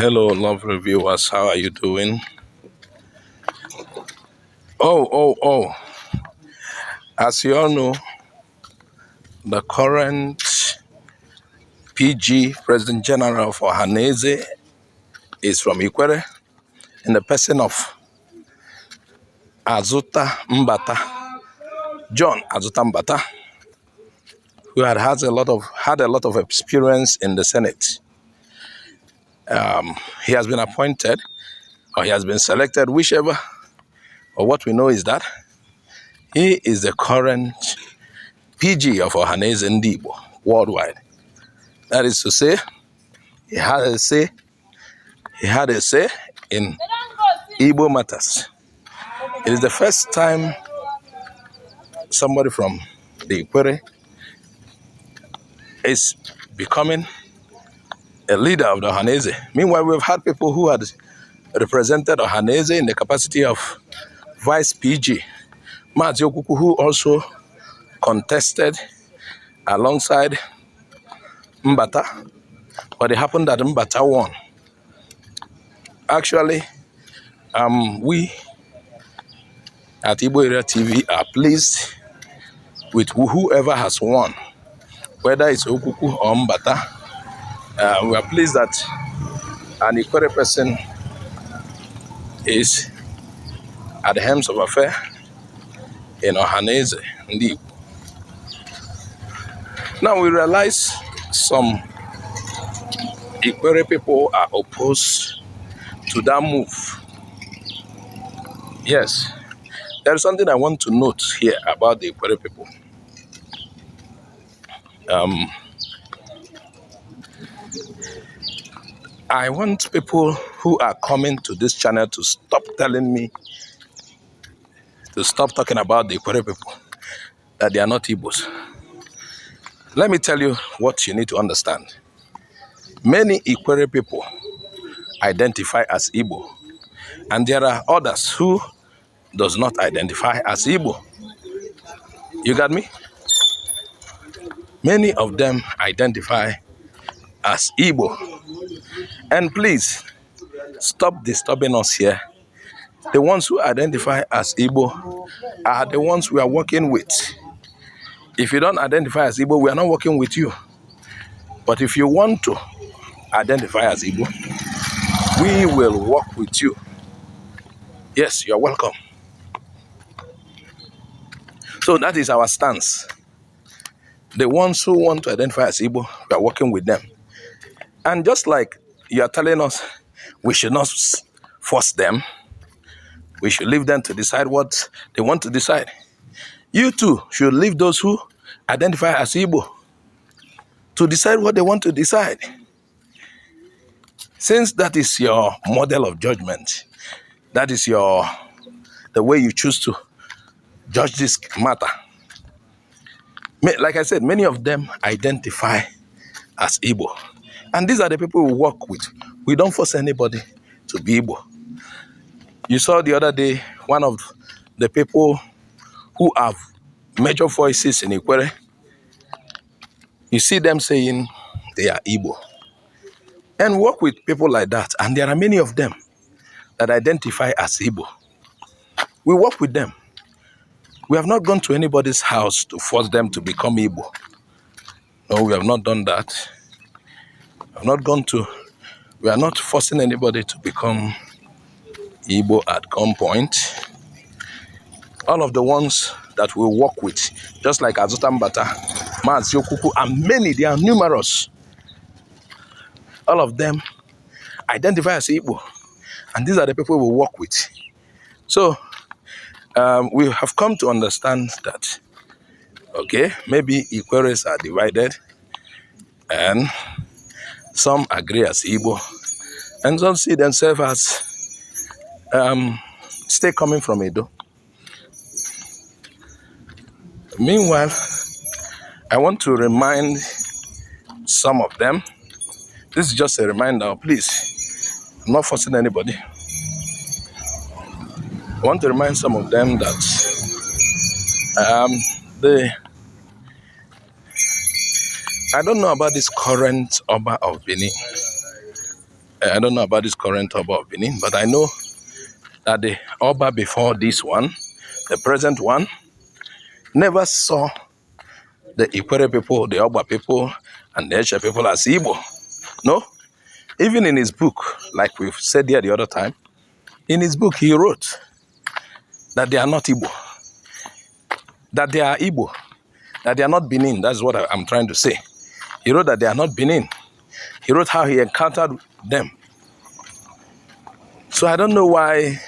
Hello, lovely viewers. How are you doing? Oh. As you all know, the current PG, President General of Ohanaeze, is from Ikwere in the person of Azuta Mbata, John Azuta Mbata, who had a lot of experience in the Senate. He has been appointed, or he has been selected, whichever. Or what we know is that he is the current PG of Ohanaeze and Igbo worldwide. That is to say, he had a say in Igbo matters. It is the first time somebody from the Ikwere is becoming a leader of the Ohanaeze. Meanwhile, we've had people who had represented Ohanaeze in the capacity of Vice PG. Mazi Okuku, who also contested alongside Mbata, but it happened that Mbata won. Actually, we at Igbo Area TV are pleased with whoever has won, whether it's Okuku or Mbata. We are pleased that an Ikwere person is at the helms of affair in Ohanaeze and Igbo. Now we realize some Ikwere people are opposed to that move. Yes, there is something I want to note here about the Ikwere people. I want people who are coming to this channel to stop telling me, to stop talking about the Ikwere people, that they are not Igbos. Let me tell you what you need to understand. Many Ikwere people identify as Igbo, and there are others who does not identify as Igbo. You got me? Many of them identify as Igbo. And please, stop disturbing us here. The ones who identify as Igbo are the ones we are working with. If you don't identify as Igbo, we are not working with you. But if you want to identify as Igbo, we will work with you. Yes, you are welcome. So that is our stance. The ones who want to identify as Igbo, we are working with them. And just like you are telling us we should not force them, we should leave them to decide what they want to decide. You too should leave those who identify as Igbo to decide what they want to decide. Since that is your model of judgment, that is the way you choose to judge this matter. Like I said, many of them identify as Igbo. And these are the people we work with. We don't force anybody to be Igbo. You saw the other day, one of the people who have major voices in Ikwere, you see them saying they are Igbo. And work with people like that. And there are many of them that identify as Igbo. We work with them. We have not gone to anybody's house to force them to become Igbo. No, we have not done that. We are not forcing anybody to become Igbo at gunpoint. All of the ones that we work with, just like Azuta Mbata, Mazi Okuku, and many, they are numerous. All of them identify as Igbo. And these are the people we work with. So, we have come to understand that, okay, maybe Ikweres are divided, and some agree as Igbo, and some see themselves as stay coming from Edo. Meanwhile, I want to remind some of them, this is just a reminder, please, I'm not forcing anybody. I want to remind some of them that I don't know about this current Oba of Benin. I don't know about this current Oba of Benin, but I know that the Oba before this one, the present one, never saw the Ikwere people, the Oba people, and the Esha people as Igbo. No? Even in his book, like we've said here the other time, in his book he wrote that they are not Igbo, that they are Igbo, that they are not Benin. That's what I'm trying to say. He wrote that they are not Benin. He wrote how he encountered them. So I don't know why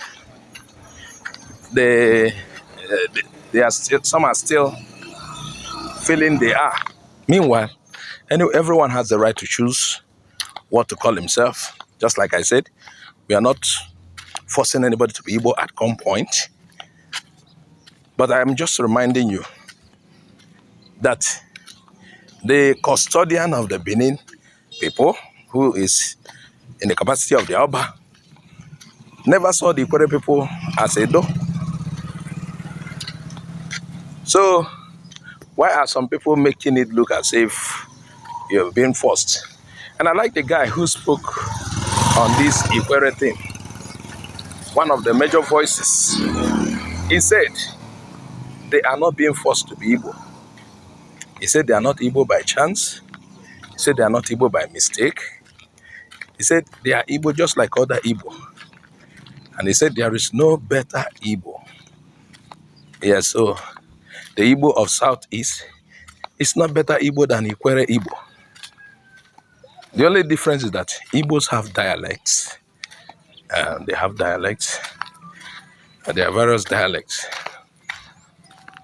they are still, some are still feeling they are. Meanwhile, anyway, everyone has the right to choose what to call himself. Just like I said, we are not forcing anybody to be Igbo at gunpoint. But I am just reminding you that the custodian of the Benin people, who is in the capacity of the Oba, never saw the Ikwere people as Edo. So why are some people making it look as if you're being forced? And I like the guy who spoke on this Ikwere thing. One of the major voices. He said they are not being forced to be Igbo. He said they are not Igbo by chance. He said they are not Igbo by mistake. He said they are Igbo just like other Igbo. And he said there is no better Igbo. Yeah, so the Igbo of Southeast is not better Igbo than Ikwere-Igbo. The only difference is that Igbos have dialects. They have dialects. There are various dialects.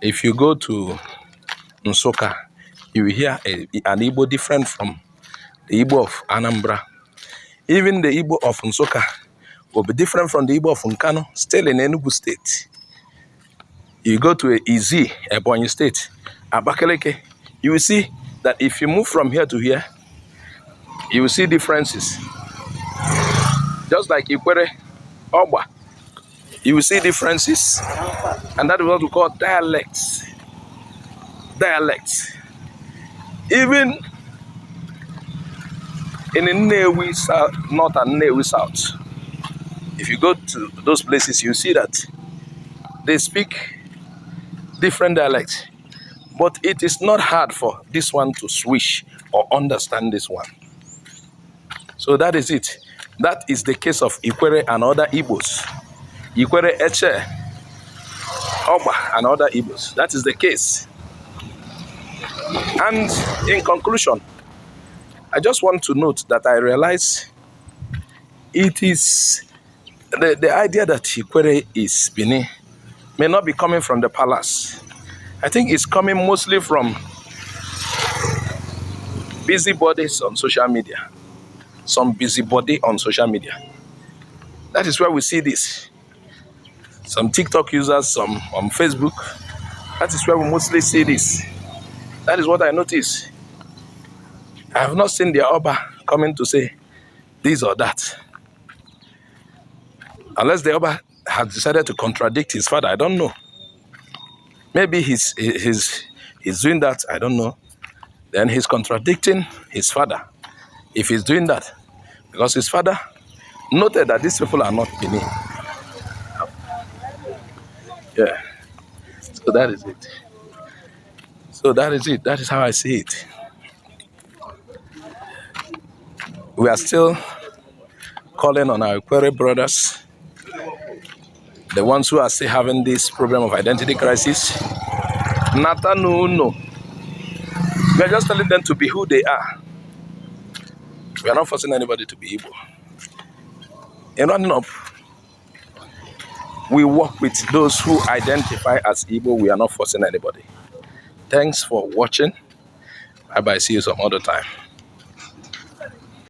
If you go to Nsukka, you will hear an Igbo different from the Igbo of Anambra. Even the Igbo of Nsukka will be different from the Igbo of Nkano, still in Enugu State. You go to Izi, Ebonyi State, Abakaleke, you will see that if you move from here to here, you will see differences. Just like Ikwere, Oba, you will see differences. And that is what we call dialects. Dialects. Even in Nnewi South, North and Nnewi South, if you go to those places, you see that they speak different dialects. But it is not hard for this one to switch or understand this one. So that is it. That is the case of Ikwere and other Igbos. Ikwere, Eche, Oba and other Igbos. That is the case. And in conclusion, I just want to note that I realize it is the idea that Ikwere is Benin may not be coming from the palace. I think it's coming mostly from busybodies on social media. Some busybody on social media. That is where we see this. Some TikTok users, some on Facebook. That is where we mostly see this. That is what I notice. I have not seen the Oba coming to say this or that. Unless the Oba has decided to contradict his father, I don't know. Maybe he's doing that, I don't know. Then he's contradicting his father. If he's doing that, because his father noted that these people are not Benin. Yeah. So that is it. So that is it. That is how I see it. We are still calling on our Ikwere brothers, the ones who are still having this problem of identity crisis. Natanu, we are just telling them to be who they are. We are not forcing anybody to be Igbo. In running up, we work with those who identify as Igbo. We are not forcing anybody. Thanks for watching. Bye-bye. See you some other time.